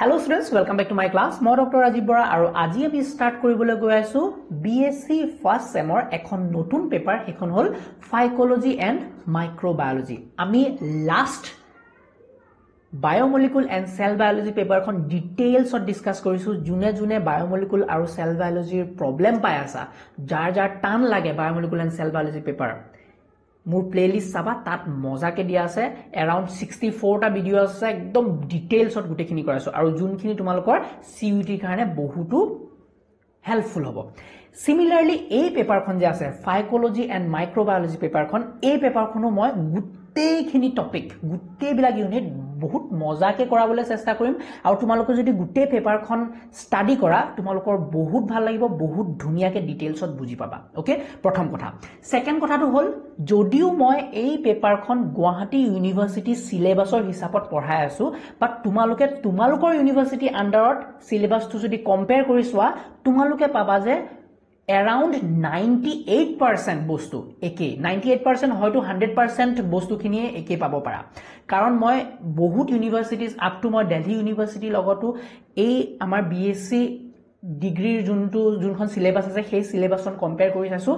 Hello students, welcome back to my class. মই doctor Rajiv Bora আৰু আজি আমি স্টাৰ্ট কৰিবলৈ গৈ আছো বিএসসি ফাৰ্স্ট সেমৰ এখন নতুন পেপাৰ হেখন হল ফাইকোলজি এণ্ড মাইক্ৰোবায়োলজি। আমি last biomolecule and cell biology পেপাৰখন ডিটেইলছত ডিসকাস কৰিছো। জুনে জুনে বায়োমলিকুল আৰু সেল বায়োলজিৰ প্ৰবলেম পাই আছা, যাৰ যাৰ টান লাগে biomolecule and cell biology paper, মোৰ প্লেলিষ্ট চাবা, তাত মজাকে দিয়া আছে। এৰাউণ্ড 64টা ভিডিঅ আছে, একদম ডিটেইলছত গুটেখিনি কৰাইছো আৰু যোনখিনি তোমালোকৰ সিইউটিৰ কাৰণে বহুতো হেল্পফুল হ'ব। সিমিলাৰলি এই পেপাৰখন যে আছে ফাইকোলজি এণ্ড মাইক্ৰোবায়োলজি পেপাৰখন, এই পেপাৰখনো মই গোটেইখিনি টপিক, গোটেইবিলাক ইউনিট বহুত মজাকে কৰাবলৈ চেষ্টা কৰিম আৰু তোমালোকে যদি গোটেই পেপাৰখন ষ্টাডি কৰা তোমালোকৰ বহুত ভাল লাগিব, বহুত ধুনীয়াকে ডিটেইলছত বুজি পাবা। ওকে, প্ৰথম কথা। সেকেন্ড কথাটো হ'ল, যদিও মই এই পেপাৰখন গুৱাহাটী ইউনিভাৰ্চিটি সিলেবাছৰ হিচাপত পঢ়াই আছো, বাট তোমালোকৰ ইউনিভাৰ্চিটি আন্ডাৰত সিলেবাছটো যদি কম্পেয়াৰ কৰি চোৱা, তোমালোকে পাবা যে around 98% বস্তু একে, 98% হয়তো 100% বস্তুখিনিয়ে একে পাব পাৰা। কাৰণ মই বহুত ইউনিভাৰ্চিটিজ আপ টু মই দিল্লী ইউনিভাৰ্চিটিৰ লগতো এই আমাৰ বিএসসি ডিগ্ৰীৰ যোনখন সিলেবাছ আছে সেই সিলেবাছখন কম্পেয়াৰ কৰি চাইছো,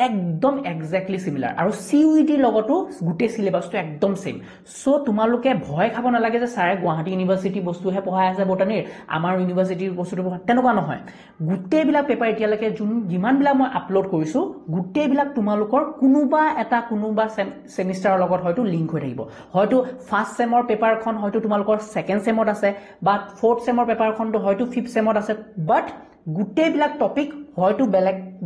একদম এক্স্যাক্টলি সিমিলাৰ আৰু সিইউটিৰ লগতো গোটেই সিলেবাছটো একদম সেম। সো তোমালোকে ভয় খাব নালাগে যে ছাৰে গুৱাহাটী ইউনিভাৰ্চিটি বস্তুহে পঢ়াই আছে বটানীৰ, আমাৰ ইউনিভাৰ্চিটিৰ বস্তুটো পঢ়াই, তেনেকুৱা নহয়। গোটেইবিলাক পেপাৰ এতিয়ালৈকে যিমানবিলাক মই আপলোড কৰিছো, গোটেইবিলাক তোমালোকৰ কোনোবা সেমিষ্টাৰৰ লগত হয়তো লিংক হৈ থাকিব। হয়তো ফাৰ্স্ট সেমৰ পেপাৰখন হয়তো তোমালোকৰ সেকেন্ড সেমত আছে, বা ফৰ্থ সেমৰ পেপাৰখনটো হয়তো ফিফথ সেমত আছে, বাট গোটেইবিলাক টপিক হয়তো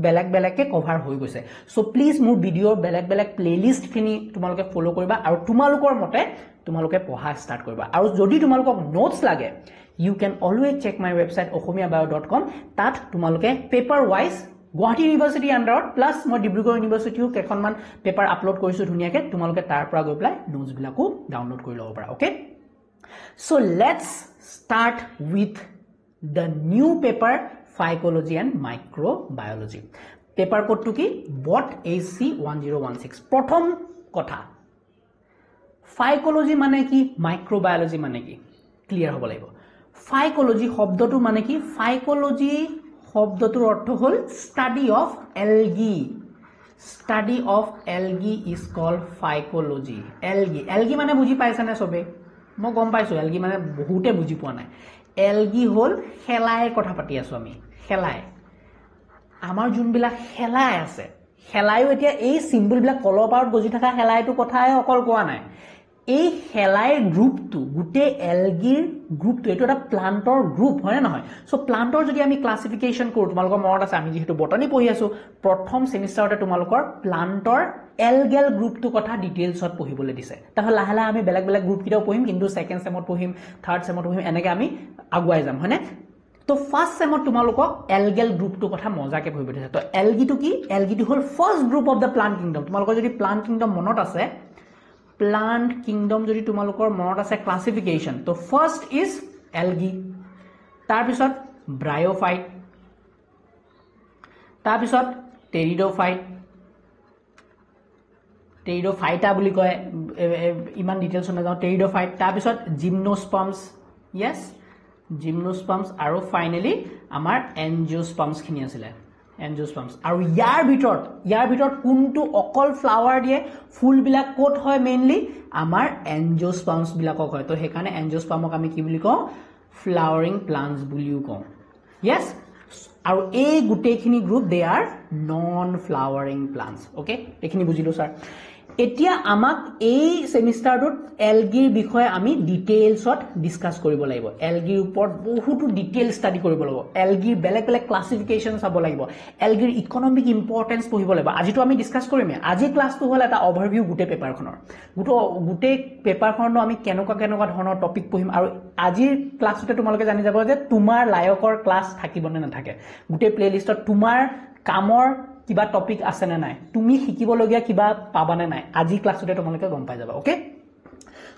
বেলেগকে কভাৰ হৈ গৈছে। সো প্লিজ মোৰ ভিডিঅ'ৰ বেলেগ প্লেলিষ্ট খিনি তোমালোকে ফলো কৰিবা আৰু তোমালোকৰ মতে তোমালোকে পঢ়া ষ্টাৰ্ট কৰিবা। আৰু যদি তোমালোকক নোটছ লাগে, you can always check my website okhomiyabio.com। তাত তোমালোকে পেপাৰ ৱাইজ গুৱাহাটী ইউনিভাৰ্চিটি আন্ডাৰত প্লাছ মই ডিব্ৰুগড় ইউনিভাৰ্চিটিও কেইখনমান পেপাৰ আপলোড কৰিছো ধুনীয়াকে, তোমালোকে তাৰ পৰা গৈ পেলাই নোটছ বিলাকো ডাউনলোড কৰি ল'ব পাৰা। Okay, so let's start with the new paper phycology and microbiology. Paper কোডটো কি? বট HC1016। প্ৰথম কথা, ফাইকোলজি মানে কি, মাইক্ৰোবায়োলজি মানে কি, ক্লিয়াৰ হ'ব লাগিব। ফাইকোলজি শব্দটো মানে কি? ফাইকোলজি শব্দটোৰ অৰ্থ হ'ল study of algae. Study of algae is called phycology. Algae মানে বুজি পাইছানে চবে? মই গম পাইছো এলগি মানে বহুতে বুজি পোৱা নাই। এলগি হ'ল শেলাইৰ কথা পাতি আছো আমি। শেলাই, আমাৰ যোনবিলাক শেলাই আছে, শেলাইও এতিয়া এই চিম্বলবিলাক কলৰ পাৰত গজি থকা শেলাইটো কথাই অকল কোৱা নাই। এই শেলাইৰ গ্ৰুপটো, গোটেই এলগিৰ গ্ৰুপটো, এইটো এটা প্লান্টৰ গ্ৰুপ, হয় নে নহয়? সো প্লান্টৰ যদি আমি ক্লাছিফিকেশ্যন কৰো, তোমালোকৰ মনত আছে আমি যিহেতু বটানী পঢ়ি আছো, প্ৰথম সেমিষ্টাৰতে তোমালোকৰ প্লান্টৰ এলগেল গ্ৰুপটো কথা ডিটেইলছত পঢ়িবলৈ দিছে। তাৰপিছত লাহে লাহে আমি বেলেগ গ্ৰুপ কেইটাও পঢ়িম, কিন্তু সেকেন্ড সেমত পঢ়িম, থাৰ্ড সেমত পঢ়িম, এনেকে আমি আগুৱাই যাম, হয়নে? তো ফাৰ্স্ট সেমত তোমালোকক এলগেল গ্ৰুপটো কথা মজাকে পঢ়িব দিছে। তো এলগিটো কি? এলগিটো হ'ল first group of the plant kingdom. তোমালোকৰ যদি প্লান্ট কিংডম মনত আছে, প্লান্ট কিংডম যদি তোমালোকৰ মনত আছে ক্লাছিফিকেশ্যন, তো ফাৰ্স্ট ইজ এলগি, তাৰপিছত ব্ৰায়োফাইট, তাৰপিছত টেৰিডোফাইটা বুলি কয়, ইমান ডিটেইলছত নাযাওঁ, টেৰিডোফাইট, তাৰপিছত জিমনোস্পাৰ্মছ, য়েছ জিমনোস্পাৰ্মছ, আৰু ফাইনেলি আমাৰ এনজিওস্পাৰ্মছখিনি আছিলে, এনজিওস্পাৰ্মছ। আৰু ইয়াৰ ভিতৰত কোনটো অকল ফ্লাৱাৰ দিয়ে, ফুলবিলাক ক'ত হয় মেইনলি? আমাৰ এনজিওস্পাৰ্মছ বিলাকক হয়। তো সেইকাৰণে এনজিওস্পাৰ্মক আমি কি বুলি কওঁ? ফ্লাৱাৰিং প্লান্টছ বুলিও কওঁ, য়েছ। আৰু এই গোটেইখিনি গ্ৰুপ দে আৰ নন ফ্লাৱাৰিং প্লান্টছ। ওকে, এইখিনি বুজিলো ছাৰ। এতিয়া আমাক এই সেমিষ্টাৰটোত এলগিৰ বিষয়ে আমি ডিটেইলছত ডিসকাস কৰিব লাগিব। এলগিৰ ওপৰত বহুতো ডিটেইল ষ্টাডি কৰিব লাগিব, এলগিৰ বেলেগ ক্লাছিফিকেশ্যন চাব লাগিব, এলগিৰ ইকনমিক ইম্পৰ্টেঞ্চ পঢ়িব লাগিব। আজিতো আমি ডিসকাস কৰিমেই। আজি ক্লাছটো হ'ল এটা অভাৰভিউ গোটেই পেপাৰখনৰ, গোটেই পেপাৰখনৰ আমি কেনেকুৱা ধৰণৰ টপিক পঢ়িম। আৰু আজিৰ ক্লাছতে তোমালোকে জানি যাব যে তোমাৰ লায়কৰ ক্লাছ থাকিব নে নাথাকে, গোটেই প্লেলিষ্টত তোমাৰ কামৰ কিবা টপিক আছে নে নাই, তুমি শিকিবলগীয়া কিবা পাবানে নাই, আজি ক্লাছতে তোমালোকে গম পাই যাবা। ওকে,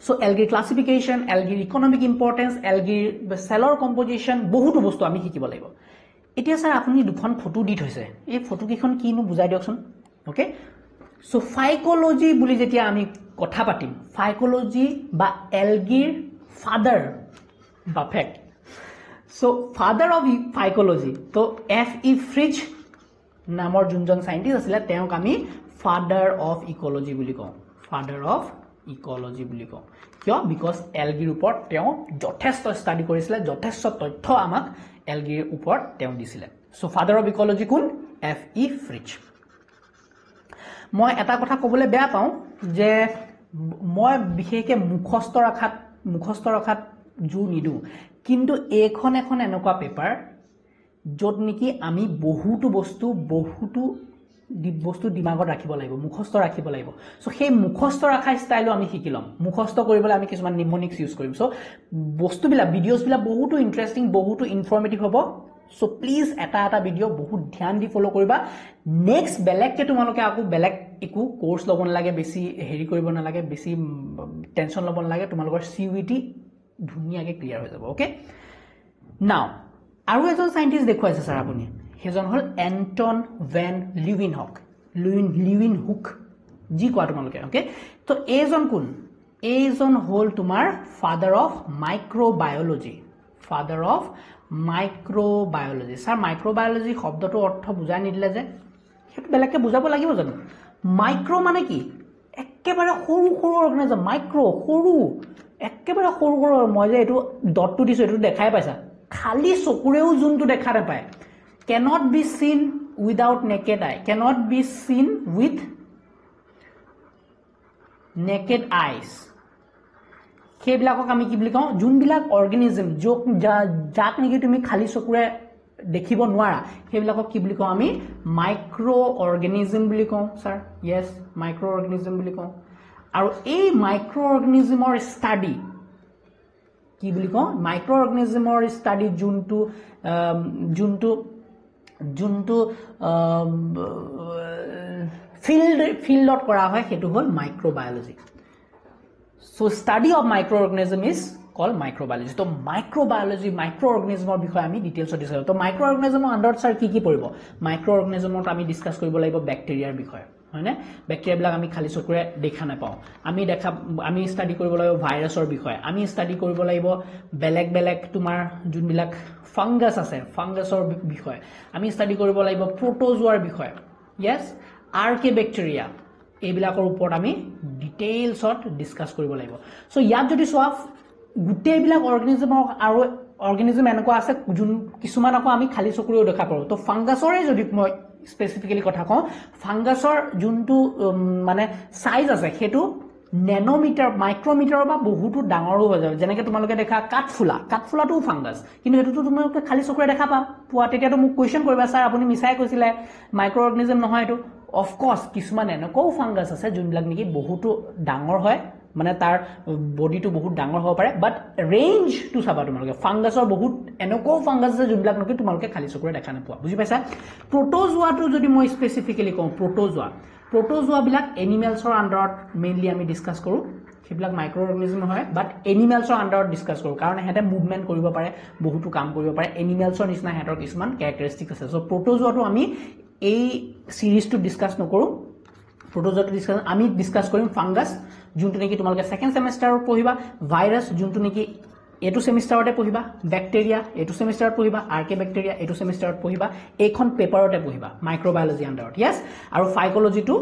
সো এলগিৰ ক্লাছিফিকেশ্যন, এলগিৰ ইকনমিক ইম্পৰ্টেঞ্চ, এলগিৰ চেলৰ কম্পজিশ্যন, বহুতো বস্তু আমি শিকিব লাগিব। এতিয়া ছাৰ আপুনি দুখন ফটো দি থৈছে, এই ফটোকেইখন কিনো বুজাই দিয়কচোন। ওকে, সো ফাইকোলজি বুলি যেতিয়া আমি কথা পাতিম, ফাইকোলজি বা এলগিৰ ফাদাৰ বাপেক So father of phycology, so F.E. Fritsch নামৰ যোনজন সাইন্টিস্ট আছিল তেওঁক আমি ফাদাৰ অফ ইকোলজি বুলি কওঁ ফাদাৰ অফ ইকোলজি বুলি কওঁ কিয় বিকজ এলগিৰ ওপৰত তেওঁ যথেষ্ট ষ্টাডি কৰিছিল যথেষ্ট তথ্য আমাক এলগিৰ ওপৰত তেওঁ দিছিল সো ফাদাৰ অফ ইকোলজি কোন F.E. Fritsch মই এটা কথা ক'বলৈ বেয়া পাওঁ যে মই বিশেষকৈ মুখস্থ ৰখাত জোৰ নিদু কিন্তু এখন এনেকুৱা পেপাৰ য'ত নেকি আমি বহুতো বস্তু দিমাগত ৰাখিব লাগিব মুখস্থ ৰাখিব লাগিব সো সেই মুখস্থ ৰাখা ষ্টাইলও আমি শিকি লম মুখস্থ কৰিবলৈ আমি কিছুমান নিমনিক্স ইউজ কৰিম সো বস্তুবিলাক ভিডিঅ'ছবিলাক বহুতো ইন্টাৰেষ্টিং বহুতো ইনফৰ্মেটিভ হ'ব সো প্লিজ এটা ভিডিঅ' বহুত ধ্যান দি ফলো কৰিবা নেক্সট বেলেগকে তোমালোকে আকৌ বেলেগ একো কোৰ্স ল'ব নালাগে বেছি হেৰি কৰিব নালাগে বেছি টেনচন ল'ব নালাগে তোমালোকৰ সিউইটি ধুনীয়াকে ক্লিয়াৰ হৈ যাব ওকে নাও আৰু এজন সাইন্টিস্ট দেখুৱাইছে স্যাৰ আপুনি হেজন হল এন্টন ভেন লিউইনহুক জি কোৱা তোমালোকে ওকে তো এজন কোন এজন হল তোমাৰ father of microbiology sir microbiology শব্দটো অৰ্থ বুজাই নিদিলে যে সেইটো বেলেগকে বুজাব লাগিব জানো মাইক্ৰো মানে কি একেবাৰে সৰু অৰ্গানিজম মাইক্ৰো সৰু একেবাৰে সৰু মই যে এইটো ডটটো দিছো এইটো দেখাই পাইছা খালি চকুৰেও যোনটো দেখা নাপায় cannot be seen without naked eye cannot be seen with naked eyes সেইবিলাকক আমি কি বুলি কওঁ যোনবিলাক অৰ্গানিজম যাক নেকি তুমি খালি চকুৰে দেখিব নোৱাৰা সেইবিলাকক কি বুলি কওঁ আমি মাইক্ৰো অৰ্গানিজম বুলি কওঁ স্যাৰ yes মাইক্ৰো অৰ্গানিজম বুলি কওঁ আৰু এই মাইক্ৰো অৰ্গানিজমৰ ষ্টাডি কি বুলি কওঁ মাইক্ৰো অৰ্গানিজমৰ ষ্টাডি যোনটো ফিল্ডত কৰা হয় সেইটো হ'ল microbiology so study of microorganism is called microbiology তো মাইক্ৰোঅৰ্গানিজমৰ বিষয়ে আমি ডিটেইলছত ডিছকাছ কৰিম তো মাইক্ৰোঅৰ্গানিজমৰ আন্ডাৰত স্যাৰ কি পৰিব মাইক্ৰোঅৰ্গানিজমত আমি ডিছকাছ কৰিব লাগিব ব্যাকটেৰিয়াৰ বিষয়ে হয়নে ব্যাকটেৰিয়াবিলাক আমি খালি চকুৰে দেখা নাপাওঁ আমি ষ্টাডি কৰিব লাগিব ভাইৰাছৰ বিষয়ে আমি ষ্টাডি কৰিব লাগিব বেলেগ তোমাৰ যোনবিলাক ফাংগাছ আছে ফাংগাছৰ বিষয়ে আমি ষ্টাডি কৰিব লাগিব প্ৰটোজোৱাৰ বিষয়ে yes আৰ্কে ব্যাকটেৰিয়া এইবিলাকৰ ওপৰত আমি ডিটেইলছত ডিছকাছ কৰিব লাগিব সো ইয়াত যদি চোৱা গোটেইবিলাক অৰ্গানিজম এনেকুৱা আছে যোন কিছুমান আকৌ আমি খালি চকুৰেও দেখা পাওঁ তো ফাংগাছৰে যদি মই স্পেসিফিক্যালি কথা কওঁ ফাংগাছৰ যোনটো মানে সাইজ আছে হেতু নেনোমিটাৰ মাইক্ৰোমিটাৰ বা বহুতো ডাঙৰো হৈ যায় যেনেকৈ তোমালোকে দেখা কাঠফুলাটো ফাংগাছ কিন্তু হেতুটো তোমালোকে খালি চকুৰে দেখা পোৱা তেতিয়াতো মোক কোৱেশ্চন কৰিবা স্যাৰ আপুনি মিছাই কৈছিলে মাইক্ৰোঅৰ্গানিজম নহয় এটো অফ কোৰ্স কিছুমান এনেকুৱা ফাংগাছ আছে যোনবিলাক নেকি বহুতো ডাঙৰ হয় মানে তাৰ বডিটো বহুত ডাঙৰ হ'ব পাৰে বাট ৰেঞ্জটো চাবা তোমালোকে ফাংগাছৰ বহুত এনেকুৱা ফাংগাছ আছে যোনবিলাক নেকি তোমালোকে খালি চকুৰে দেখা নাপোৱা বুজি পাইছা প্ৰটোজোৱাটো যদি মই স্পেসিফিক্যালি কওঁ প্ৰটোজোৱাবিলাক এনিমেলছৰ আন্ডাৰত মেইনলি আমি ডিসকাস কৰো সেইবিলাক মাইক্ৰোঅৰ্গানিজম হয় বাট এনিমেলছৰ আন্ডাৰত ডিসকাস কৰো কাৰণ হেতে মুভমেন্ট কৰিব পাৰে বহুতো কাম কৰিব পাৰে এনিমেলছৰ নিচিনা হেতৰ কিছুমান ক্যাৰেক্টাৰিষ্টিক আছে সো প্ৰটোজোৱাটো আমি এই সিৰিজটো ডিসকাস নকৰো প্ৰটোজোৱাটো আমি ডিসকাস কৰিম ফাংগাছ যোনটো নেকি তোমালোকে সেকেন্ড সেমিষ্টাৰত পঢ়িবা ভাইৰাছ যোনটো নেকি এটো সেমিষ্টাৰতে পঢ়িবা ব্যাকটেৰিয়া এটো সেমিষ্টাৰত পঢ়িবা আৰ্কে ব্যাকটেৰিয়া এটো সেমিষ্টাৰত পঢ়িবা এইখন পেপাৰতে পঢ়িবা মাইক্ৰোবায়োলজি আন্ডাৰত yes আৰু ফাইকোলজিটো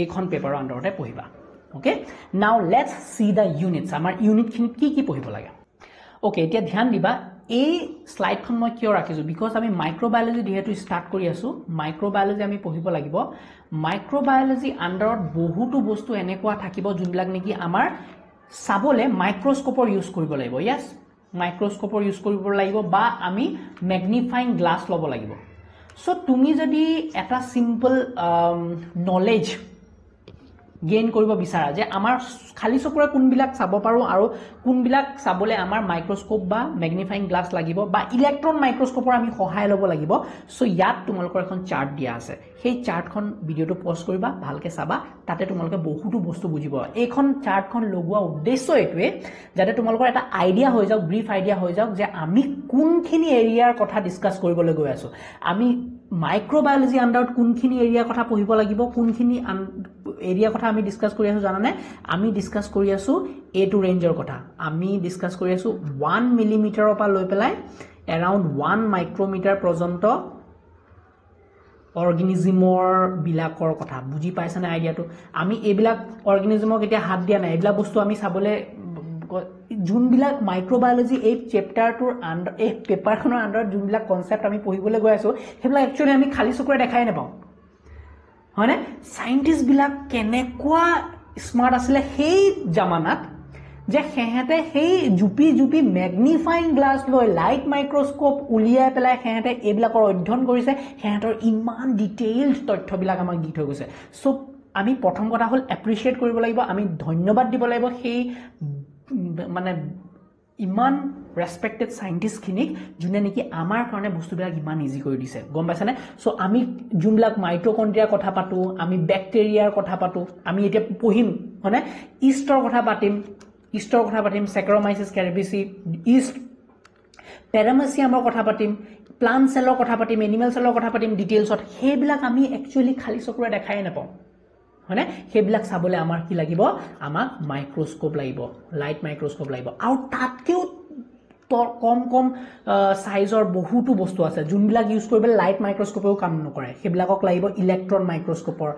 এইখন পেপাৰৰ আন্ডাৰতে পঢ়িবা okay now let's see da units আমাৰ ইউনিটখিনিত কি পঢ়িব লাগে ওকে এতিয়া ধ্যান দিবা এই স্লাইডখন মই কিয় ৰাখিছো বিকজ আমি মাইক্ৰোবায়োলজি যেহেতু ষ্টাৰ্ট কৰি আছো মাইক্ৰোবায়োলজি আমি পঢ়িব লাগিব মাইক্ৰোবায়োলজি আন্ডাৰত বহুতো বস্তু এনেকুৱা থাকিব যোনবিলাক নেকি আমাৰ সাবলে মাইক্ৰোস্কোপৰ ইউজ কৰিব লাগিব yes মাইক্ৰোস্কোপৰ ইউজ কৰিব লাগিব বা আমি ম্যাগনিফাইং গ্লাস ল'ব লাগিব সো তুমি যদি এটা সিম্পল নলেজ গেইন কৰিব বিচাৰা যে আমাৰ খালি চকুৰে কোনবিলাক চাব পাৰো আৰু কোনবিলাক চাবলে আমাৰ মাইক্ৰোস্কোপ বা ম্যাগনিফাইং গ্লাস লাগিব বা ইলেক্ট্ৰন মাইক্ৰোস্কোপৰ আমি সহায় ল'ব লাগিব সো ইয়াত তোমালোকৰ এখন চাৰ্ট দিয়া আছে সেই চাৰ্টখন ভিডিওটো পজ কৰিবা ভালকে চাবা তাতে তোমালোকে বহুতো বস্তু বুজিব এইখন চাৰ্টখন লগোৱা উদ্দেশ্য এটোৱে যাতে তোমালোকৰ এটা আইডিয়া হৈ যাওক ব্ৰিফ আইডিয়া হৈ যাওক যে আমি কোনখিনি এৰিয়াৰ কথা ডিসকাস কৰিবলৈ গৈ আছো আমি মাইক্ৰোবায়োলজি আন্ডাৰত কোনখিনি এৰিয়া কথা পঢ়িব লাগিব কোনখিনি এৰিয়া কথা আমি ডিসকাস কৰি আছো জানানে আমি ডিসকাস কৰি আছো A2 ৰেঞ্জৰ কথা আমি ডিসকাস কৰি আছো 1 মিলিমিটাৰৰ পৰা লৈ পেলাই around 1 মাইক্ৰোমিটাৰ পৰ্যন্ত অৰ্গানিজমৰ বিলাকৰ কথা বুজি পাইছানে আইডিয়াটো আমি এইবিলাক অৰ্গানিজমক এতিয়া হাত দিয়া নাই এইবিলাক বস্তু আমি চাবলে যোনবিলাক মাইক্ৰোবায়োলজি এই চেপ্টাৰটোৰ আন্ডাৰ এই পেপাৰখনৰ আন্ডাৰত যোনবিলাক কনসেপ্ট আমি পঢ়িবলৈ গৈ আছো সেইবিলাক একচুয়ালি আমি খালি চকুৰে দেখাই নাপাওঁ হয়নে সাইন্টিষ্ট বিলাক কেনেকুৱা স্মাৰ্ট আছিলে সেই জামানাত যে হেহেতে সেই জুপি ম্যাগনিফাইং গ্লাস লৈ লাইট মাইক্ৰোস্কোপ উলিয়াই পেলাই হেহেতে এইবিলাকৰ অধ্যয়ন কৰিছে হেহেতৰ ইমান ডিটেইলড তথ্যবিলাক আমাক দি থৈ গৈছে সো আমি প্ৰথম কথা হল এপ্ৰিচিয়েট কৰিব লাগিব আমি ধন্যবাদ দিব লাগিব সেই মানে ইমান ৰেসপেক্টেড সাইন্টিষ্ট খিনিক যোনে নেকি আমাৰ কাৰণে বস্তুবিলাক ইমান ইজি কৰি দিছে গম পাইছানে সো আমি যোনবিলাক মাইটোকন্ড্ৰিয়াৰ কথা পাতো আমি ব্যাকটেৰিয়াৰ কথা পাতো আমি এতিয়া পঢ়িম হয়নে ইষ্টৰ কথা পাতিম Saccharomyces cerevisiae ইষ্ট প্যাৰামেচিয়ামৰ কথা পাতিম প্লান্ট সেলৰ কথা পাতিম এনিমেল সেলৰ কথা পাতিম ডিটেইলছত হেবিলাক আমি একচুয়ালি খালি চকুৰে দেখাই নাপাওঁ হয়নে হেবিলাক চাবলে আমাৰ কি লাগিব আমাক মাইক্ৰোস্কোপ লাগিব লাইট মাইক্ৰোস্কোপ লাগিব আৰু তাতকেও কম সাইজৰ বহুতো বস্তু আছে যোনবিলাক ইউজ কৰিব লাইট মাইক্ৰোস্কোপেও কাম নকৰে হেবিলাকক লাগিব ইলেক্ট্ৰন মাইক্ৰোস্কোপৰ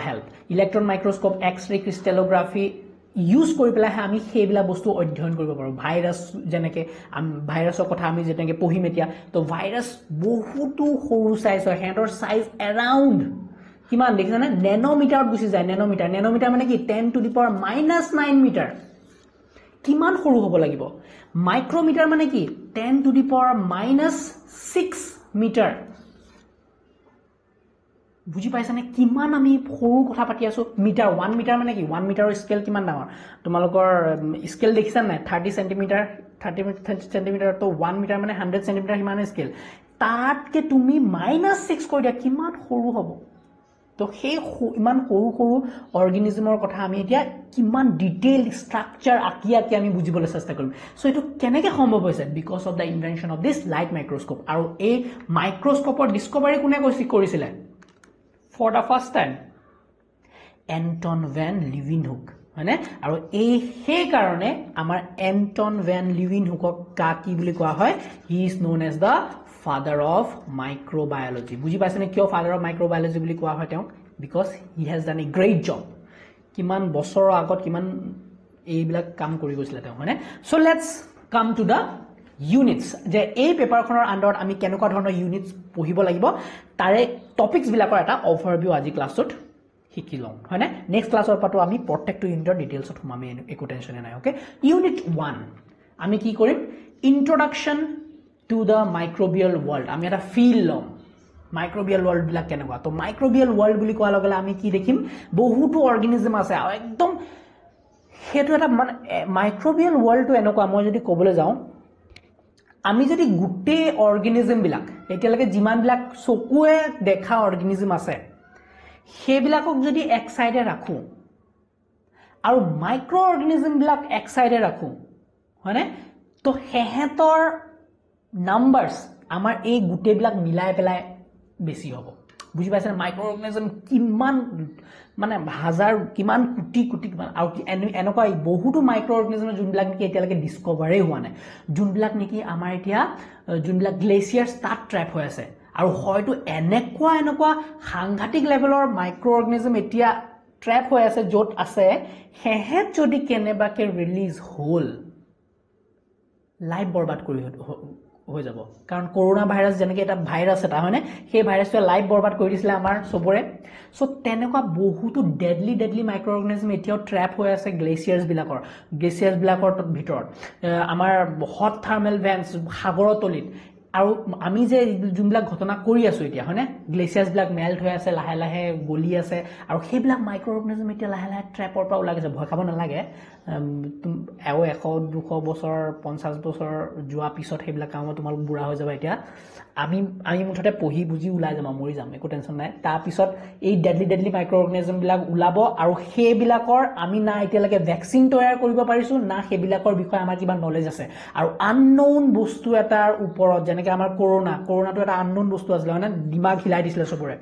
help electron microscope X-ray crystallography use কৰি পেলাই আমি হেবিলা বস্তু অধ্যয়ন কৰিব পাৰো ভাইৰাছ যেনেকে ভাইৰাছৰ কথা আমি যেনেকে পঢ়িম এতিয়া তো ভাইৰাছ বহুতো সৰু সাইজ হয় হেডৰ সাইজ এৰাউণ্ড কিমান দেখিছানে নেনোমিটাৰত গুছি যায় নেনোমিটাৰ মানে কি 10 টু দি পাৱাৰ -9 মিটাৰ কিমান সৰু হ'ব লাগিব মাইক্ৰোমিটাৰ মানে কি 10 টু দি পাৱাৰ -6 মিটাৰ বুজি পাইছানে কিমান আমি সৰু কথা পাতি আছো মিটাৰ 1 মিটাৰ মানে কি 1 মিটাৰৰ স্কেল কিমান ডাঙৰ তোমালোকৰ স্কেল দেখিছা নাই 30 সেন্টিমিটাৰ 30 সেন্টিমিটাৰ তো 1 মিটাৰ মানে 100 সেন্টিমিটাৰ কিমান স্কেল তাতকে তুমি -6 কৰি দিয়া কিমান সৰু হ'ব তো সেই ইমান সৰু অৰ্গানিজমৰ কথা আমি এতিয়া কিমান ডিটেইল স্ট্ৰাকচাৰ আকি আমি বুজিবলৈ চেষ্টা কৰিম সো এটো কেনেকৈ সম্ভৱ হৈছে because of the invention of this light microscope আৰু এই মাইক্ৰোস্কোপৰ ডিসকভাৰী কোনে কৰিছিলে for the first time Anton van Leeuwenhoek হয়নে আৰু এই সেই কাৰণে আমাৰ Anton van Leeuwenhoekক কি বুলি কোৱা হয় he is known as the father of microbiology বুজি পাইছানে কিয় father of microbiology বুলি কোৱা হয় তেওঁ because he has done a great job কিমান বছৰৰ আগত কিমান এইবিলাক কাম কৰি গৈছিল তেওঁ হয়নে so let's come to the units যে এই পেপাৰখনৰ আন্ডাৰত আমি কেনেকুৱা ধৰণৰ ইউনিটস পঢ়িব লাগিব তাৰে টপিকস বিলাকৰ এটা ওভাৰভিউ আজি ক্লাছত শিকি লম হয়নে নেক্সট ক্লাছৰ পাতো আমি প্ৰত্যেকটো ইউনিটৰ ডিটেইলছত সোমামি একো টেনচন নাই ওকে ইউনিট 1 আমি কি কৰিম ইন্ট্ৰোডাকশন টু দা মাইক্ৰোবিয়াল ওয়াৰ্ল্ড আমি এটা ফিল লম মাইক্ৰোবিয়াল ওয়াৰ্ল্ড বিলাক কেনেকুৱা তো মাইক্ৰোবিয়াল ওয়াৰ্ল্ড বুলি কোৱা লগে আমি কি দেখিম বহুতো অৰ্গানিজম আছে আৰু একদম হেতু এটা মানে মাইক্ৰোবিয়াল ওয়াৰ্ল্ডটো এনেকুৱা মই যদি ক'বলৈ যাওঁ আমি যদি গুটে অৰ্গানিজম বিলাক এতিয়ালৈকে যিমান বিলাক চকুৱে দেখা অৰ্গানিজম আছে হেবিলাকক যদি এক সাইডে ৰাখো আৰু মাইক্ৰো অৰ্গানিজম বিলাক এক সাইডে ৰাখো হয়নে তো হেহেতৰ নাম্বাৰস আমাৰ এই গুটে বিলাক মিলাই পেলাই বেছি হ'ব বুজি পাইছে মাইক্ৰো অৰ্গানিজম কিমান মানে হাজাৰ কিমান কোটি কিমান আৰু এনেকুৱা বহুতো মাইক্ৰো অৰ্গানিজম যোনবিলাক নেকি এতিয়ালৈকে ডিসকভাৰে হোৱা নাই যোনবিলাক নেকি আমাৰ এতিয়া যোনবিলাক গ্লেচিয়াৰ্স তাত ট্ৰেপ হৈ আছে আৰু হয়তো এনেকুৱা সাংঘাতিক লেভেলৰ মাইক্ৰো অৰ্গানিজম এতিয়া ট্ৰেপ হৈ আছে য'ত আছে হেহেত যদি কেনেবাকে ৰিলিজ হ'ল লাইফ বৰবাদ কৰি হৈ যাব কাৰণ কৰোনা ভাইৰাছ যেনেকৈ এটা ভাইৰাছ এটা হয়নে সেই ভাইৰাছটোৱে লাইফ বৰবাদ কৰি দিছিলে আমাৰ সবৰে সো তেনেকুৱা বহুতো ডেডলি মাইক্ৰো অৰ্গানিজম এতিয়াও ট্ৰেপ হৈ আছে গ্লেচিয়াৰ্স বিলাকৰ ভিতৰত আমাৰ হট থাৰ্মেল ভেন্টছ সাগৰৰ তলিত আৰু আমি যে যোনবিলাক ঘটনা কৰি আছো এতিয়া হয়নে গ্লেচিয়াৰ্স বিলাক মেল্ট হৈ আছে লাহে গলি আছে আৰু সেইবিলাক মাইক্ৰো অৰ্গানিজম এতিয়া লাহে ট্ৰেপৰ পৰা ওলাই গৈছে ভয় খাব নালাগে 100-200 বছৰ 50 বছৰ যোৱা পিছত সেইবিলাক কাম তোমালোক বুঢ়া হৈ যাব এতিয়া আমি মুঠতে পঢ়ি বুজি ওলাই যাম মৰি যাম একো টেনচন নাই তাৰ পিছত এই ডেডলি মাইক্ৰো অৰ্গানিজম বিলাক ওলাব আৰু সেইবিলাকৰ আমি না এতিয়ালৈকে ভ্যাকচিন তৈয়াৰ কৰিব পাৰিছো না সেইবিলাকৰ বিষয়ে আমাৰ কিবা নলেজ আছে আৰু আননোন বস্তু এটাৰ ওপৰত যেনে যেনেকৈ আমাৰ কৰোনাটো এটা আননোন বস্তু আছিলে মানে দিমাগ হিলাই দিছিলে চবৰে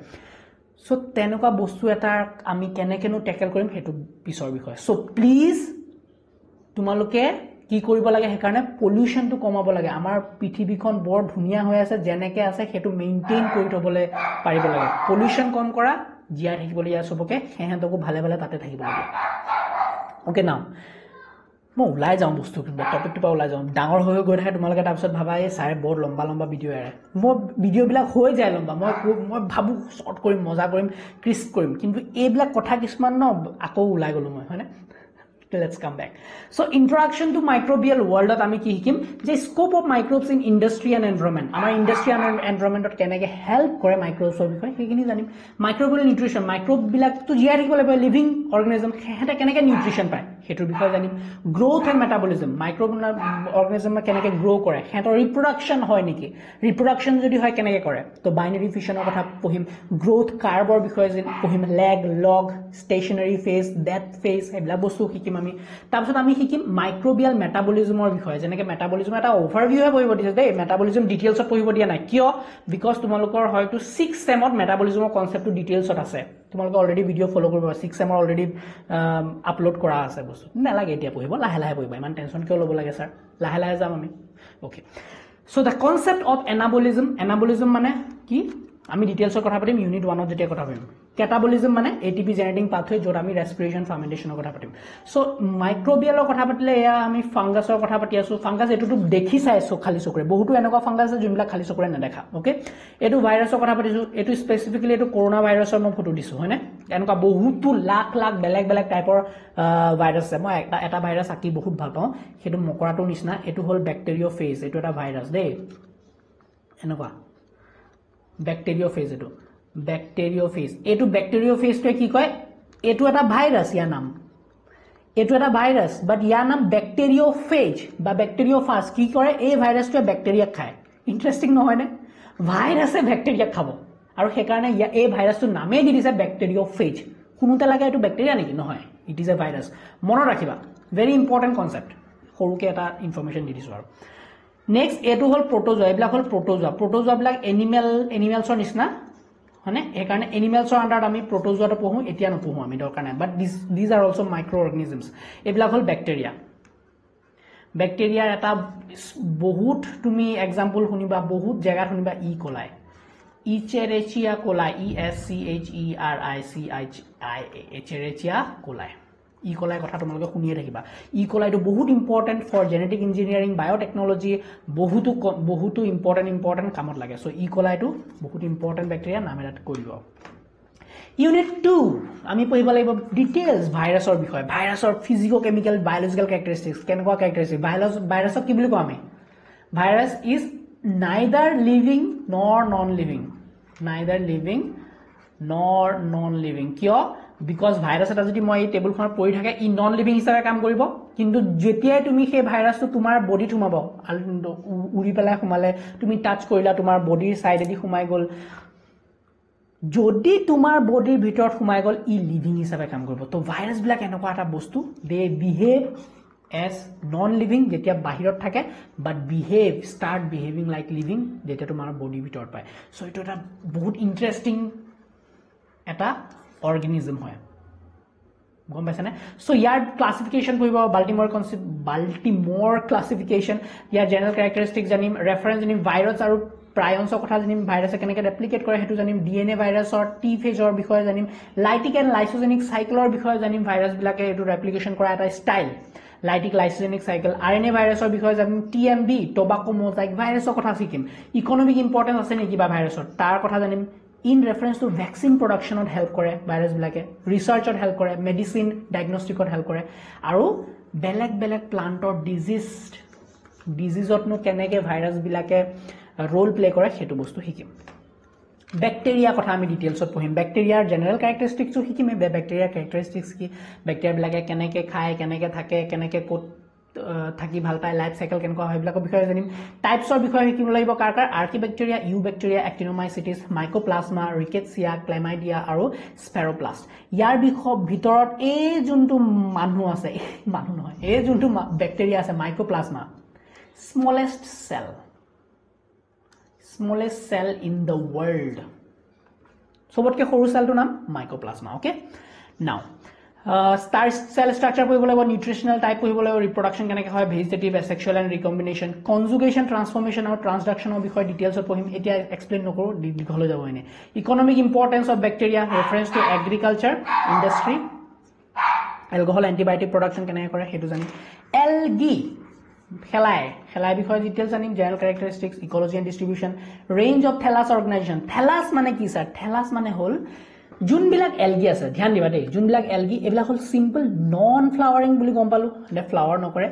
সো তেনেকুৱা বস্তু এটা আমি কেনেকেনো টেকেল কৰিম সেইটো পিছৰ বিষয় সো প্লিজ তোমালোকে কি কৰিব লাগে সেইকাৰণে পলিউশনটো কমাব লাগে আমাৰ পৃথিৱীখন বৰ ধুনীয়া হৈ আছে যেনেকৈ আছে সেইটো মেইনটেইন কৰি থবলৈ পাৰিব লাগে পলিউশন কম কৰা জীয়াই থাকিবলৈ ইয়াৰ চবকে হেহেঁতকো ভালে ভালে তাতে থাকিব লাগে ওকে নাও মই ওলাই যাওঁ বস্তু কিবা টপিকটো পৰা ওলাই যাওঁ ডাঙৰ হৈ গৈ থাকে তোমালোকে তাৰপিছত ভাবা এই ছাৰে বৰ লম্বা ভিডিঅ' এৰে মই ভিডিঅ'বিলাক হৈ যায় লম্বা মই ভাবোঁ শ্বৰ্ট কৰিম মজা কৰিম ক্ৰিস্প কৰিম কিন্তু এইবিলাক কথা কিছুমান ন আকৌ ওলাই গ'লোঁ মই হয়নে let's come back so introduction to microbial world at ami ki hikim je scope of microbes in industry and environment amar industry and environment ot kenege help kore microbes or bikhoy hekini janim microbial nutrition microbe bilak to jiya thikibole pa living organism heta kenege nutrition paয় hetur bikhoy janim growth and metabolism microbe organism ma kenege grow kore hetor reproduction hoy niki reproduction jodi hoy kenege kore to binary fission or kotha pohim growth curve or bikhoy pohim lag log stationary phase death phase ebla bostu hikim আমি তাৰপিছত আমি শিকিম মাইক্ৰোবিয়াল মেটাবলিজমৰ বিষয়ে যেনেকৈ metabolism এটা অভাৰভিউহে পঢ়িব দিছে দেই মেটাবলিজম ডিটেইলছত পঢ়িব দিয়া নাই কিয় বিকজ তোমালোকৰ হয়তো 6 চেমত মেটাবলিজমৰ কনসেপ্টটো ডিটেইলছত আছে তোমালোকে অলৰেডি ভিডিঅ' ফলো কৰিব 6 চেমৰ অলৰেডি আপলোড কৰা আছে বস্তু নালাগে এতিয়া পঢ়িব লাহে লাহে পঢ়িবা ইমান টেনচন কিয় ল'ব লাগে ছাৰ লাহে লাহে যাম আমি okay so the concept of anabolism মানে কি আমি ডিটেইলছৰ কথা পাতিম ইউনিট 1ত যেতিয়া কথা পাতিম ক্যাটাবলিজম মানে এটিপি জেনেৰেটিং পাথৱে য'ত আমি ৰেসপিৰেশন ফাৰ্মেন্টেশনৰ কথা পাতিম সো মাইক্ৰোবিয়ালৰ কথা পাতিলে এয়া আমি ফাংগাছৰ কথা পাতি আছো ফাংগাছ এটোটো দেখি চাইছো খালি চকুৰে বহুতো এনেকুৱা ফাংগাছ আছে যোনবিলাক খালি চকুৰে নেদেখা ওকে এটো ভাইৰাছৰ কথা পাতিছো এটো স্পেসিফিক্যালি এটো কৰোনা ভাইৰাছৰ মই ফটো দিছো হয়নে এনেকুৱা বহুতো লাখ লাখ বেলেগ বেলেগ টাইপৰ ভাইৰাছ আছে মই এটা ভাইৰাছ আকি বহুত ভাল পাওঁ হেতু মকৰাটো নিচিনা এটো হল ব্যাকটেৰিওফেজ এটো এটা ভাইৰাছ দেই এনেকুৱা ব্যাকটেৰিওফেজ এটো ব্যাকটেৰিওফেজ এটো ব্যাকটেৰিওফেজটো কি কয় এটো এটা ভাইৰাছ ইয়াৰ নাম এটো এটা ভাইৰাছ বাট ইয়াৰ নাম ব্যাকটেৰিওফেজ বা ব্যাকটেৰিওফাজ কি কৰে এই ভাইৰাছটোৱে ব্যাকটেৰিয়া খায় ইন্টাৰেষ্টিং নহয় নে ভাইৰাছে ব্যাকটেৰিয়া খাব আৰু হেকাৰণে এই ভাইৰাছটো নামে দি দিছে ব্যাকটেৰিওফেজ কোনোটা লাগে এটো ব্যাকটেৰিয়া নেকি নহয় ইট ইজ এ ভাইৰাছ মনত ৰাখিবা ভেৰি ইম্পৰ্টেন্ট কনসেপ্ট সৰুকে এটা ইনফৰমেশন দি দিছো আৰু নেক্সট এটো হল প্ৰোটোজোয়া এবিলাক হল প্ৰোটোজোয়া বিলাক এনিমেলছৰ নিচিনা হয়নে এই কাৰণে এনিমেলছৰ আন্ডাৰত আমি প্ৰোটোজোয়াটো পঢ়ো এতিয়া নপঢ়ো আমি দৰকাৰ নাই বাট দিস আৰ অলসো মাইক্ৰো অৰ্গানিজমছ এবিলাক হল ব্যাকটেৰিয়াৰ এটা বহুত তুমি এক্সাম্পল শুনিবা বহুত জায়গা শুনিবা ই কোলাই ইচেৰেচিয়া কোলাই ইচেৰেচিয়া কোলাই ই কোলাই কথা তোমালোকে শুনিয়ে থাকিবা ই কোলাইটো বহুত important for genetic engineering biotechnology বহুতো ইম্পৰ্টেন্ট কামত লাগে সো ই কোলাইটো বহুত ইম্পৰ্টেন্ট ব্যাকটেৰিয়া নাম এটা কৰিব ইউনিট 2 আমি পঢ়িব লাগিব ডিটেইলছ ভাইৰাছৰ বিষয় ভাইৰাছৰ ফিজিকো কেমিক্যাল বায়োলজিক্যাল ক্যাৰেক্টাৰিষ্টিক্স কেনেকুৱা ক্যাৰেক্টাৰিষ্টিক্স ভাইৰাছক কি বুলি কওঁ আমি virus is neither living nor non living কিয় because ভাইৰাছ এটা যদি মই টেবুলখনত পৰি থাকে ই নন লিভিং হিচাপে কাম কৰিব কিন্তু যেতিয়াই তুমি সেই ভাইৰাছটো তোমাৰ বডি থুমাব উৰি পেলাই সোমালে তুমি টাচ কৰিলা তোমাৰ বডিৰ সাইডেদি সোমাই গল যদি তোমাৰ বডিৰ ভিতৰত সোমাই গল ই লিভিং হিচাপে কাম কৰিব তো ভাইৰাছ বিলাক এনেকুৱা এটা বস্তু দে বিহেভ as non living যেতিয়া বাহিৰত থাকে but start behaving like living যেতিয়া তোমাৰ বডি ভিতৰত পায় সো এটা এটা বহুত ইন্টাৰেষ্টিং এটা অৰ্গানিজম হয় গম পাইছানে সো ইয়াৰ ক্লাসিফিকেশন কৰিব বাল্টিমোৰ ক্লাসিফিকেশন ইয়াৰ জেনাৰেল ক্যাৰেক্টাৰিষ্টিক্স জানিম ৰেফাৰেন্স জানিম ভাইৰাছ আৰু প্ৰায়ন্সৰ কথা জানিম ভাইৰাছে কেনেকৈ ৰেপ্লিকেট কৰে হেতু জানিম ডিএনএ ভাইৰাছৰ টি ফেজৰ বিষয়ে জানিম লাইটিক এণ্ড লাইসোজেনিক সাইকেলৰ বিষয়ে জানিম ভাইৰাছ বিলাকে এটো ৰেপ্লিকেশন কৰা এটা style lytic lysogenic cycle RNA ভাইৰাছৰ বিষয়ে জানিম টিএমবি টোবাকো মোজাইক ভাইৰাছৰ কথা শিকিম ইকোনমিক ইম্পৰ্টেন্স আছে নেকি বা ভাইৰাছৰ তাৰ কথা জানিম in reference to vaccine production ot help kore virus bilake research ot help kore medicine diagnostic ot help kore aru belek plant or disease ot no keneke virus bilake role play kore hetu bostu hikim bacteria kotha ami details ot pohim bacteria general characteristics o hikim bacteria characteristics ki bacteria bilake keneke khaye keneke thake keneke kot থাকি ভাল পায় life cycle কেনেকুৱা হয় বিলাকৰ বিষয়ে জানিম টাইপছৰ বিষয়ে শিকিব লাগিব কাৰকাৰ আৰ্কিবেক্টেৰিয়া ইউ বেক্টেৰিয়া অ্যাক্টিনোমাইসিটিস মাইকোপ্লাজমা ৰিকেটছিয়া ক্লেমাইডিয়া আৰু স্পেৰোপ্লাষ্ট ইয়াৰ ভিতৰত এই যোনটো মানুহ আছে মানুহ নহয় এই যোনটো বেক্টেৰিয়া আছে mycoplasma smallest cell smallest cell in the world. সবতকে সৰু সেলটো নাম microplasma okay now start cell structure পঢ়িব লাগিব নিউট্ৰিশনাল টাইপ পঢ়িব লাগিব ৰিপ্ৰডাকশন কেনেকৈ হয় vegetative asexual and recombination conjugation transformation আৰু ট্ৰান্সডাকশ্যনৰ বিষয়ে ডিটেইলছত পঢ়িম এতিয়া এক্সপ্লেইন নকৰো দীঘলৈ যাব এনে economic importance of bacteria reference to agriculture industry alcohol antibiotic production কেনেকৈ কৰে হেতু জানি এলগি খেলাই বিষয়ে ডিটেইলছ জানিম general characteristics ecology and distribution range of thallus organisation thallus মানে কি স্যাৰ থেলাছ মানে হল যোনবিলাক এলগি আছে ধ্যান দিবা দেই যোনবিলাক এলগি এবিলাক হল সিম্পল নন ফ্লাৱাৰিং বুলি গম পালো মানে ফ্লাৱাৰ নকৰে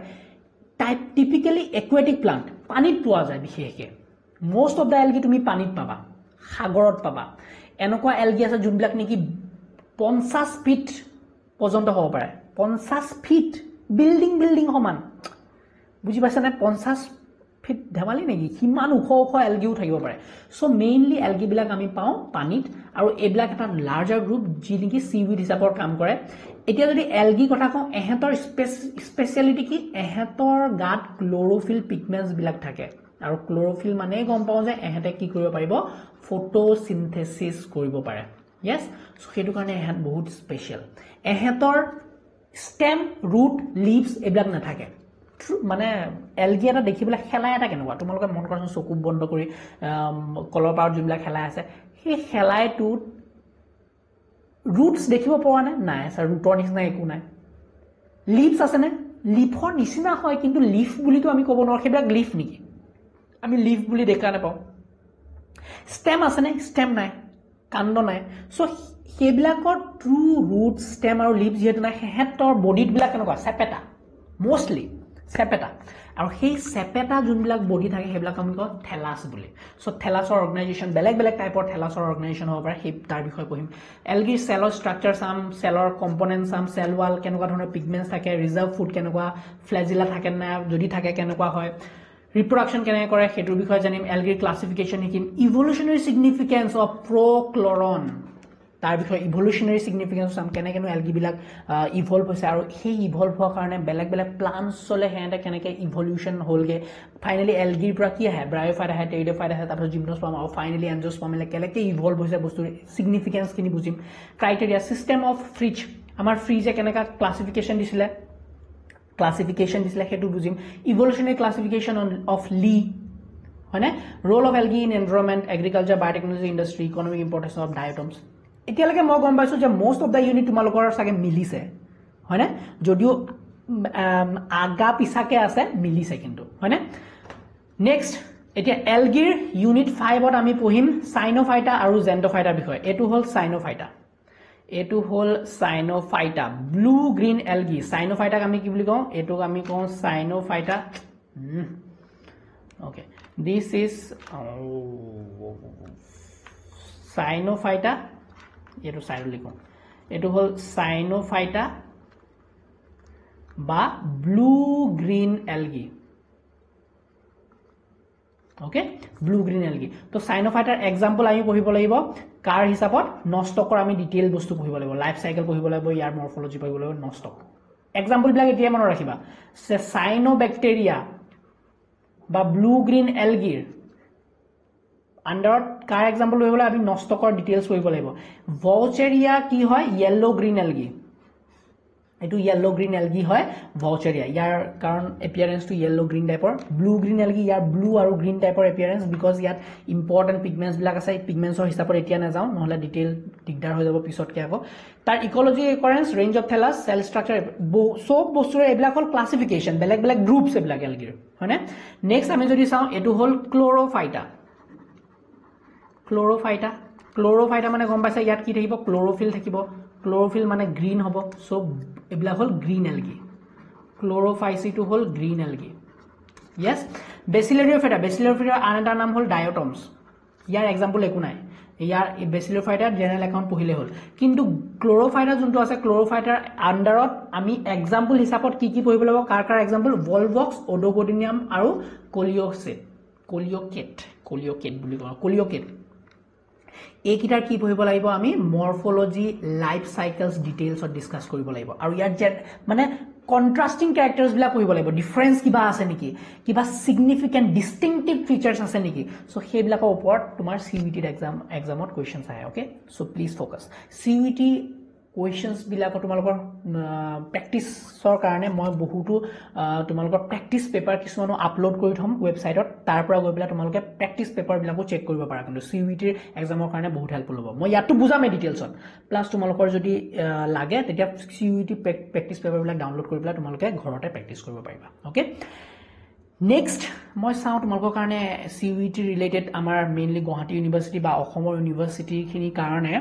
টাইপ টিপিক্যালি একুৱেটিক প্লান্ট পানীত পোৱা যায় বিশেষকৈ মোস্ট অফ দা এলগি তুমি পানীত পাবা সাগৰত পাবা এনেকুৱা এলগি আছে যোনবিলাক নেকি 50 ফিট পৰ্যন্ত হ'ব পাৰে 50 ফিট বিল্ডিং সমান বুজি পাইছা না 50 ফিট ধেমালি নেকি কিমান ওখ এলগিও থাকিব পাৰে সো মেইনলি এলগি বিলাক আমি পাওঁ পানীত আৰু এইবিলাক এটা লাৰ্জাৰ গ্ৰুপ যি নেকি সিউইড হিচাপৰ কাম কৰে এতিয়া যদি এলগি কথা কওঁ এহেতৰ স্পেশালিটি কি এহেতৰ গাত ক্লোৰোফিল পিগমেন্টছ বিলাক থাকে আৰু ক্লোৰোফিল মানে গম পাওঁ যে এহেতে কি কৰিব পাৰিব ফটোসিনথেসিস কৰিব পাৰে yes সো হেতু কাৰণে এহেত বহুত স্পেশাল এহেতৰ স্টেম ৰুট লিভস এইবিলাক নাথাকে মানে এলগি এটা দেখিবলে খেলা এটা কেনেকুৱা তোমালোকে মন কৰাচোন চকু বন্ধ কৰি কলৰ পাৰত যোনবিলাক খেলা আছে সেই খেলাইটোত ৰুটস দেখিব পোৱা নাই স্যাৰ ৰুটৰ নিচিনা একো নাই লিভস আছে নে লিফৰ নিচিনা হয় কিন্তু লিফ বুলিতো আমি ক'ব নোৱাৰো সেইবিলাক লিফ নেকি আমি লিফ বুলি দেখা নাপাওঁ স্টেম আছে নে স্টেম নাই কাণ্ড নাই সো সেইবিলাকৰ ট্ৰু ৰুট স্টেম আৰু লিভ যেহেতু নাই হেহেতৰ বডিত বিলাক কেনেকুৱা সেপেটা মোস্টলি সেপেটা আৰু সেই সেপেটা যোনবিলাক বডি থাকে সেইবিলাক আমি কওঁ থেলাছ বুলি সো থেলাছৰ অৰ্গানাইজেশ্যন বেলেগ টাইপৰ থেলাছৰ অৰ্গানাইজেশ্যন হ'ব পাৰে সেই তাৰ বিষয়ে পঢ়িম এলগি সেলৰ ষ্ট্ৰাকচাৰ চাম সেলৰ কম্পোনেন্ট চাম সেল ওয়াল কেনেকুৱা ধৰণৰ পিগমেন্টছ থাকে ৰিজাৰ্ভ ফুড কেনেকুৱা ফ্লেজিলা থাকে না যদি থাকে কেনেকুৱা হয় ৰিপ্ৰডাকশন কেনেকৈ কৰে হেতুৰ বিষয়ে জানিম এলগিৰ ক্লাসিফিকেশন শিকিম ইভলিউশনাৰী সিগনিফিকেন্স অফ প্ৰক্লৰন তাৰ বিষয়ে ইভলিউশনাৰী সিগনিফিকেন্স চাম কেনেকৈ এলগি বিলাক ইভলভ হৈছে আৰু সেই ইভলভ হোৱাৰ কাৰণে বেলেগ প্লান্টছ চলে হেঁতে কেনেকৈ ইভলিউশন হ'লগে ফাইনালি এলগিৰ পৰা কি আহে ব্ৰায়োফাইট আহে টেৰিডোফাইট আহে তাৰপিছত জিমনোস্পাৰ্ম আৰু ফাইনালি এনজিওস্পাৰ্মলৈ কেনেকৈ ইভলভ হৈছে বস্তুৰ সিগনিফিকেন্সখিনি বুজিম ক্ৰাইটেৰিয়া সিস্টেম অফ ফ্ৰিজ আমাৰ ফ্ৰিজে কেনেকৈ ক্লাসিফিকেশন দিছিলে হেতু বুজিম ইভলিউশনাৰী ক্লাসিফিকেশন অফ লি হয়নে role of algae in environment agriculture biotechnology industry economic importance of diatoms এতিয়ালৈকে মই গম পাইছো যে মোস্ট অফ দা ইউনিট তোমালোকৰ সাগে মিলিছে হয়নে যদিও আগা পিছাকে আছে মিলিছে কিন্তু হয়নে নেক্সট এতিয়া এলগিৰ ইউনিট 5 ত আমি পঢ়িম সাইনোফাইটা আৰু জেন্টোফাইটাৰ বিষয় এটো হল সাইনোফাইটা ব্লু গ্ৰীণ এলগি সাইনোফাইটাক আমি কি বুলি কওঁ এটোক আমি কওঁ সাইনোফাইটা ওকে দিস ইজ সাইনোফাইটা এটো সাইড লিখো এটো হল সাইনোফাইটা বা blue green algae okay blue green algae তো সাইনোফাইটাৰ এক্সাম্পল আমি পঢ়িব লাগিব কাৰ হিচাপত নষ্টকৰ আমি ডিটেইল বস্তু পঢ়িব লাগিব লাইফ সাইকেল পঢ়িব লাগিব ইয়াৰ মৰ্ফোলজি পঢ়িব লাগিব নষ্টক এক্সাম্পল বিলাক এতিয়া মনত ৰাখিবা সাইনোবেক্টেৰিয়া বা ব্লু গ্ৰীণ এলগিৰ আন্ডাৰত কাৰ এক্সাম্পল পঢ়িবলৈ আমি নষ্টকৰ ডিটেইলছ পঢ়িব লাগিব ভাউচেৰিয়া কি হয় ইয়েলো গ্ৰীণ এলগি এটো ইয়েলো গ্ৰীণ এলগি হয় ভাউচেৰিয়া ইয়াৰ কাৰণ এপিয়াৰেন্সটো ইয়েলো গ্ৰীণ টাইপৰ ব্লু গ্ৰীণ এলগি ইয়াৰ ব্লু আৰু গ্ৰীণ টাইপৰ এপিয়াৰেন্স বিকজ ইয়াত ইম্পৰ্টেন্ট পিগমেন্টছ বিলাক আছে পিগমেন্টছৰ হিচাপত এতিয়া নাযাওঁ নহলে ডিটেইল দিগদাৰ হৈ যাব পিছতকে আকৌ তাৰ ecology occurrence range of thallus cell structure সব বস্তুৰ এইবিলাক হল ক্লাসিফিকেশন বেলেগ গ্ৰুপছ এইবিলাক এলগিৰ হয়নে নেক্সট আমি যদি চাওঁ এটো হল ক্লোৰোফাইটা মানে গম পাইছে ইয়াত কি থাকিব ক্লোৰোফিল মানে গ্ৰীণ হ'ব সো এইবিলাক হল গ্ৰীণ এলগি ক্লোৰোফাইচিটো হল গ্ৰীণ এলগি ইয়েস বেচিলাৰিওফাইটা আন এটা নাম হল ডায়োটমছ ইয়াৰ এক্সাম্পল একো নাই ইয়াৰ বেচিলাৰিওফাইটাৰ জেনাৰেল একাউণ্ট পঢ়িলে হল কিন্তু ক্লোৰোফাইটা যোনটো আছে ক্লোৰোফাইটাৰ আন্ডাৰত আমি এক্সাম্পল হিচাপত কি পঢ়িব লাগিব কাৰ এক্সাম্পল ভলভক্স ওডোপডিনিয়াম আৰু কলিঅকেট বুলি কওঁ কলিঅকেট এইকিটাৰ কি পঢ়িব লাগিব আমি মৰ্ফোলজি লাইফ সাইকেলছ ডিটেইলছত ডিসকাস কৰিব লাগিব আৰু ইয়াৰ মানে কন্ট্ৰাষ্টিং ক্যাৰেক্টাৰ্ছবিলাক পঢ়িব লাগিব ডিফাৰেন্স কিবা আছে নেকি কিবা সিগনিফিকেন্ট ডিস্টিংটিভ ফিচাৰ্ছ আছে নেকি সো সেইবিলাকৰ ওপৰত তোমাৰ CUET এক্সামত কোৱেশ্চনছ আহে okay so please focus CUET কোৱেশ্চনছ বিলাকৰ তোমালোকৰ প্ৰেক্টিছৰ কাৰণে মই বহুতো তোমালোকৰ প্ৰেক্টিছ পেপাৰ কিছুমানো আপলোড কৰি থম ৱেবছাইটত তাৰ পৰা গৈ পেলাই তোমালোকে প্ৰেক্টিছ পেপাৰ বিলাকো চেক কৰিব পাৰা কিন্তু CUET এক্সামৰ কাৰণে বহুত হেল্পফুল হ'ব মই ইয়াতো বুজামে ডিটেইলছত প্লাস তোমালোকৰ যদি লাগে তেতিয়া CUET প্ৰেক্টিছ পেপাৰ বিলাক ডাউনলোড কৰি পেলাই তোমালোকে ঘৰতে প্ৰেক্টিছ কৰিব পাৰিবা ওকে নেক্সট মই চাও তোমালোকৰ কাৰণে CUET ৰিলেটেড আমাৰ মেইনলি গুৱাহাটী ইউনিভাৰ্চিটি বা অসমৰ ইউনিভাৰ্চিটি খিনি কাৰণে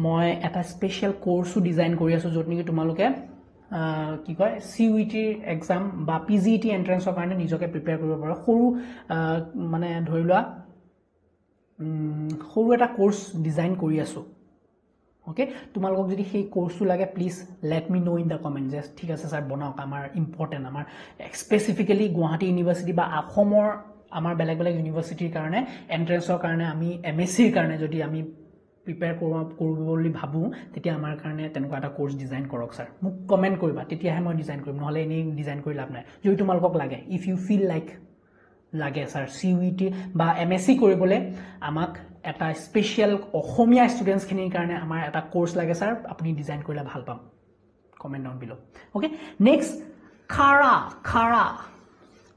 মই এটা স্পেশাল কোৰ্সও ডিজাইন কৰি আছো যত নেকি তোমালোকে কি কয় CUET এক্সাম বা PGET এন্ট্ৰেন্সৰ কাৰণে নিজকে প্ৰিপেয়াৰ কৰিব পাৰা সৰু মানে ধৰি লোৱা সৰু এটা কোৰ্স ডিজাইন কৰি আছো ওকে তোমালোকক যদি সেই কোৰ্সটো লাগে please let me no in the comment just ঠিক আছে স্যার বনাওক আমাৰ ইম্পৰ্টেন্ট আমাৰ স্পেসিফিক্যালি গুৱাহাটী ইউনিভাৰ্চিটি বা অসমৰ আমাৰ বেলেগ বেলেগ ইউনিভাৰ্চিটিৰ কাৰণে এন্ট্ৰেন্সৰ কাৰণে আমি MSCৰ কাৰণে যদি আমি প্ৰিপেয়াৰ কৰিব বুলি ভাবো তেতিয়া আমাৰ কাৰণে তেনেকুৱা এটা কোৰ্স ডিজাইন কৰক স্যাৰ মোক কমেন্ট কৰিবা তেতিয়াহে মই ডিজাইন কৰিম নহলে এনে ডিজাইন কৰি লাভ নাই যদি তোমালোকক লাগে ইফ ইউ ফিল লাইক লাগে স্যার CUET বা MSc কৰিবলে আমাক এটা স্পেশাল অসমীয়া ষ্টুডেন্টস খিনিৰ কাৰণে আমাৰ এটা কোৰ্স লাগে স্যাৰ আপুনি ডিজাইন কৰিলে ভাল পাম কমেন্ট ডাউন বিলো ওকে নেক্সট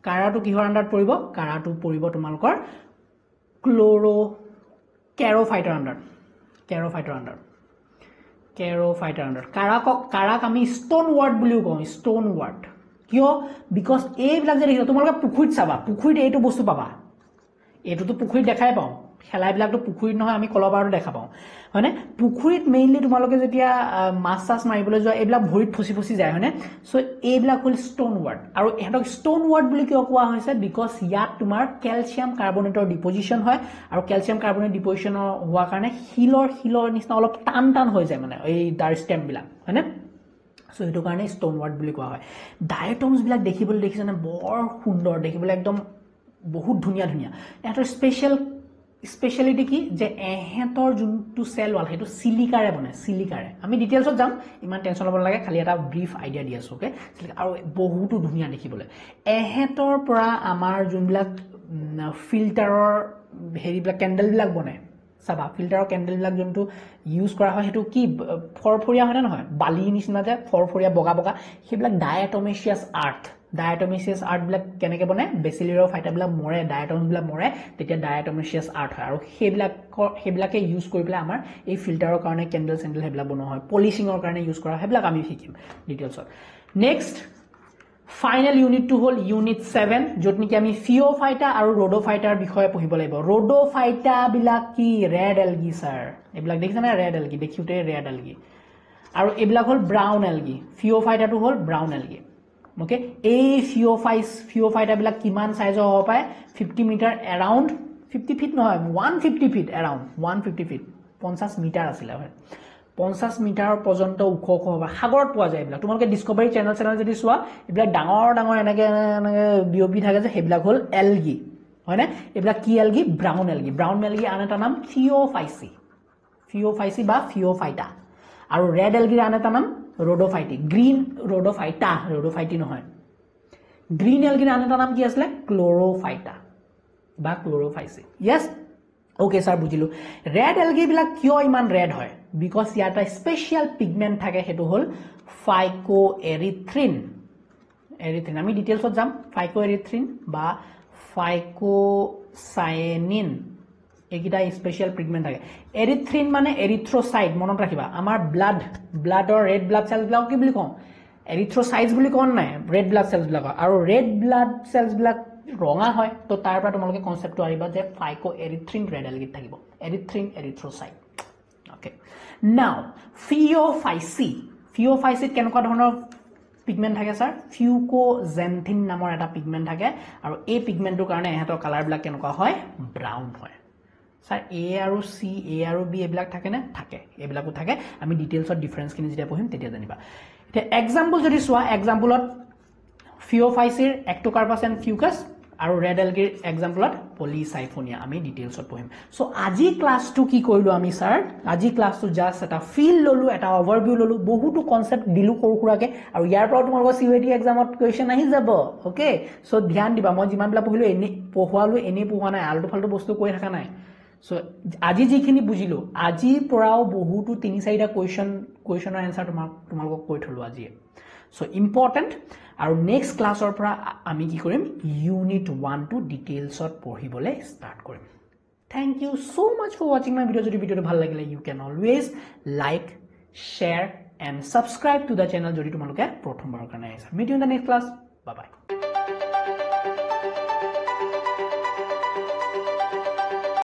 কাৰাটো কিহৰ আন্ডাৰত পৰিব কাৰাটো পৰিব তোমালোকৰ কেৰোফাইটাৰ আন্ডাৰ কাৰাক আমি ষ্টন ওয়াৰ্ড বুলিও কওঁ ষ্টন ওয়াৰ্ড কিয় বিকজ এইবিলাক যে দেখিছা তোমালোকে পুখুৰীত চাবা পুখুৰীত এইটো বস্তু পাবা এইটোতো পুখুৰীত দেখাই পাওঁ খেলাইবিলাকতো পুখুৰীত নহয় আমি কলবাৰটো দেখা পাওঁ হয়নে পুখুৰীত মেইনলি তোমালোকে যেতিয়া মাছ চাছ মাৰিবলৈ যোৱা এইবিলাক ভৰিত ফচি যায় হয়নে সো এইবিলাক হল ষ্টন ওয়াৰ্ড আৰু এহঁতক ষ্টন ওয়াৰ্ড বুলি কিয় কোৱা হৈছে বিকজ ইয়াত তোমাৰ ক্যালসিয়াম কাৰ্বনেটৰ ডিপজিশন হয় আৰু ক্যালসিয়াম কাৰ্বনেট ডিপজিশন হোৱাৰ কাৰণে হিলৰ নিচিনা অলপ টান হৈ যায় মানে এই ডাৰ ষ্টেম বিলাক হয়নে সো এটো কাৰণে ষ্টন ওয়াৰ্ড বুলি কোৱা হয় ডায়াটমছ বিলাক দেখিবলৈ দেখিছানে বৰ সুন্দৰ দেখিবলৈ একদম বহুত ধুনীয়া এটাৰ স্পেশালিটি কি যে এহেতৰ যোনটো সেল ওয়াল হেতু সিলিকাৰে বনে সিলিকাৰে আমি ডিটেইলছত যাম ইমান টেনচন লব নালাগে খালি এটা ব্ৰিফ আইডিয়া দি আছো ওকে আৰু বহুতো ধুনীয়া দেখিবলৈ এহেতৰ পৰা আমাৰ যোনবিলাক ফিল্টাৰৰ হেৰিবিলাক কেন্ডেল বিলাক বনে সাবা ফিল্টাৰৰ কেন্ডেল বিলাক যোনটো ইউজ কৰা হয় হেতু কি ফৰফৰিয়া হয় না নহয় বালি নিচিনা যে ফৰফৰিয়া বগা সেইবিলাক ডায়াটমেচিয়াছ আৰ্থ বিলাক কেনেকে বনে বেচিলিয়াৰ ফাইটাৰ বিলাক মৰে ডায়াটমছ বিলাক মৰে তেতিয়া ডায়াটমেচিয়াছ আৰ্থ হয় আৰু সেইবিলাকে ইউজ কৰি পেলাই আমাৰ এই ফিল্টাৰৰ কাৰণে কেন্ডেল সেইবিলাক বনোৱা হয় পলিশিঙৰ কাৰণে ইউজ কৰা সেইবিলাক আমি শিকিম ডিটেইলছত নেক্সট ফাইনাল ইউনিটটো হল ইউনিট 7 যত নেকি আমি ফিওফাইটা আৰু ৰডোফাইটাৰ বিষয়ে পঢ়িব লাগিব ৰডোফাইটা বিলাক কি ৰেড এলগি স্যাৰ এইবিলাক দেখিছানে ৰেড এলগি দেখিউতে ৰেড এলগি আৰু এইবিলাক হল ব্ৰাউন এলগি ফিওফাইটাটো হল ব্ৰাউন এলগি ওকে এই ফিওফাইটা বিলাক কিমান সাইজৰ হ'ব পায় 50 মিটাৰ এৰাউণ্ড 50 ফিট নহয় 150 ফিট এৰাউণ্ড 150 ফিট 50 মিটাৰ আছিল হয় 50 মিটাৰ পৰ্যন্ত ওখ হ'ব সাগৰত পোৱা যায় এইবিলাক তোমালোকে ডিসকভাৰী চেনেল যদি চোৱা এইবিলাক ডাঙৰ এনেকে বিওপি থাকে যে সেইবিলাক হল এলগি হয়নে এইবিলাক কি এলগি ব্ৰাউন এলগি আন এটা নাম ফিওফাইসি বা ফিওফাইটা আৰু ৰেড এলগিৰ আন এটা নাম ৰডোফাইটি গ্ৰীন ৰডোফাইটি নহয় গ্ৰীন এলগিৰ আন এটা নাম কি আছিল ক্লোৰোফাইটা বা ক্লোৰোফাইসি ইয়েস ওকে স্যাৰ বুঝিলো ৰেড এলগি বিলাক কিয় ইমান ৰেড হয় বিকজ ইয়াত এটা স্পেশাল পিগমেন্ট থাকে হেতু হল ফাইকোএৰিথ্ৰিন আমি ডিটেইলছত যাম ফাইকোএৰিথ্ৰিন বা ফাইকোসায়ানিন এইকিটা স্পেশাল পিগমেন্ট থাকে এৰিথ্ৰিন মানে এৰিথ্ৰোসাইট মনত ৰাখিবা আমাৰ ব্লাডৰ ৰেড ব্লাড সেলস বিলাক কি বুলি কওঁ এৰিথ্ৰোসাইটস বুলি কোন নাই ৰেড ব্লাড সেলস বিলাক আৰু ৰেড ব্লাড সেলস বিলাক ৰঙা হয় তো তাৰ পৰা তোমালোকে কনসেপ্টটো আৰিবা যে ফাইকোএৰিথ্ৰিন ৰেড এলগিত থাকিব এৰিথ্ৰোসাইট ওকে নাও ফিওফাইসিত কেনেকুৱা ধৰণৰ পিগমেন্ট থাকে স্যাৰ ফিউকোজেন্থিন নামৰ এটা পিগমেন্ট থাকে আৰু এই পিগমেন্টৰ কাৰণে এহেতৰ কালাৰ বিলাক কেনেকুৱা হয় ব্ৰাউন হয় স্যাৰ এ আৰু সি এ আৰু বি এইবিলাক থাকে নে থাকে এইবিলাকো থাকে আমি ডিটেইলছত ডিফাৰেন্স কিনি যেতিয়া পঢ়িম তেতিয়া জানিবা এতিয়া এক্সাম্পল যদি চোৱা এক্সাম্পলত ফিওফাইসিৰ এক্টোকাৰ্পাছ এণ্ড ফিউকাছ আৰু ৰেড এলগিৰ এক্সাম্পলত পলিসাইফোনিয়া আমি ডিটেইলছত পঢ়িম সো আজি ক্লাছটো কি কৰিলো আমি স্যাৰ আজি ক্লাছটো জাস্ট এটা ফিল ললো এটা ওভাৰভিউ ললো বহুতো কনসেপ্ট দিলু সৰুখুৰাকে আৰু ইয়াৰ পৰা তোমালোকৰ সিউটি এক্সামত কোৱেশ্চন আহি যাব ওকে সো ধ্যান দিবা মই যিমানবিলাক পঢ়িলো এনে পঢ়ুৱালো এনে পঢ়ুৱা নাই আলটু ফালটু বস্তু কৈ থাকা নাই সো আজি যিখিনি বুজিলো আজি পৰাও বহুতো 3-4টা কোৱেশ্চনৰ এনসাৰ তোমালোকক কৈ থলো আজি সো ইম্পৰ্টেন্ট আৰু নেক্সট ক্লাছৰ পৰা আমি কি কৰিম ইউনিট 1 টু ডিটেইলছত পঢ়িবলৈ ষ্টাৰ্ট কৰিম thank you so much for watching my video যদি ভিডিওটো ভাল লাগিলে you can always like share and subscribe to the channel যদি তোমালোকে প্ৰথমবাৰৰ কাৰণে আহিছা meet you in the next class